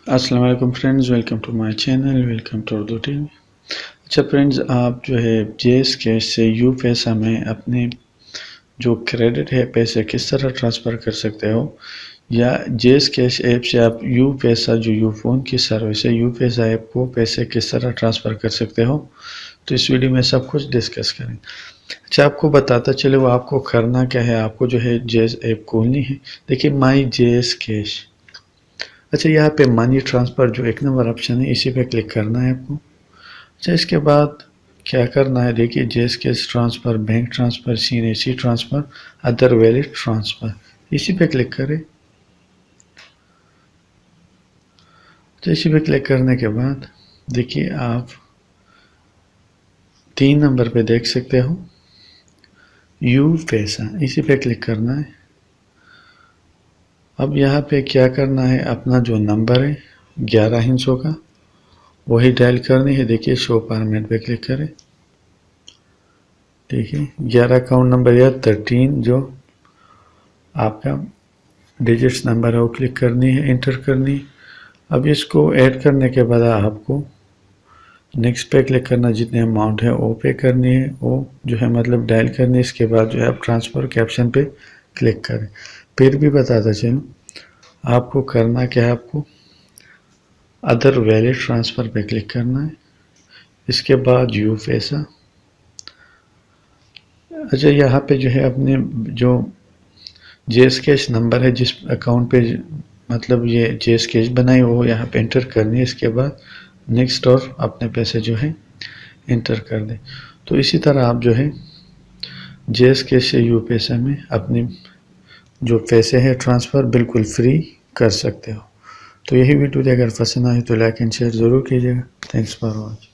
अस्सलाम वालेकुम friends, welcome to my channel, welcome to Urdu TV. अच्छा फ्रेंड्स, आप जो है जेएस कैश से यू पैसा में अपने जो क्रेडिट है पैसे किस तरह ट्रांसफ़र कर सकते हो, या जेएस कैश ऐप से आप यू पैसा जो यू फ़ोन की सर्विस है यू पैसा ऐप को पैसे किस तरह ट्रांसफ़र कर सकते हो, तो इस वीडियो में सब कुछ डिस्कस करें। अच्छा, आपको बताता चले वो आपको करना क्या है। आपको जो है जेएस ऐप खोलनी है। देखिए माई जेएस कैश। अच्छा, यहाँ पे मनी ट्रांसफ़र जो एक नंबर ऑप्शन है इसी पे क्लिक करना है आपको। अच्छा, इसके बाद क्या करना है, देखिए J S cash transfer, bank transfer, C N A C transfer, other valid transfer, इसी पे क्लिक करें। तो इसी पे क्लिक करने के बाद देखिए आप 3 नंबर पे देख सकते हो यू पैसा, इसी पे क्लिक करना है। अब यहाँ पे क्या करना है, अपना जो नंबर है 11 हिंसों का वही डायल करनी है। देखिए शो फॉर्मेट पे क्लिक करें। देखिए 11 अकाउंट नंबर या 13 जो आपका डिजिट्स नंबर है वो क्लिक करनी है, इंटर करनी है। अब इसको ऐड करने के बाद आपको नेक्स्ट पे क्लिक करना, जितने अमाउंट है वो पे करनी है, वो जो है मतलब डायल करनी है। इसके बाद जो है आप ट्रांसफ़र के ऑप्शन पे क्लिक करें। फिर भी बताता चलूँ आपको करना क्या है, आपको अदर वैलिड ट्रांसफ़र पे क्लिक करना है। इसके बाद यू पैसा। अच्छा, यहाँ पे जो है अपने जो जेएस कैश नंबर है जिस अकाउंट पे मतलब ये जेएस कैश बनाई वो यहाँ पे इंटर करनी है। इसके बाद नेक्स्ट और अपने पैसे जो है इंटर कर दें। तो इसी तरह आप जो है जेएस कैश से यू पैसा में अपने जो पैसे हैं ट्रांसफ़र बिल्कुल फ्री कर सकते हो। तो यही वीडियो अगर पसंद आए तो लाइक एंड शेयर ज़रूर कीजिएगा। Thanks for watching.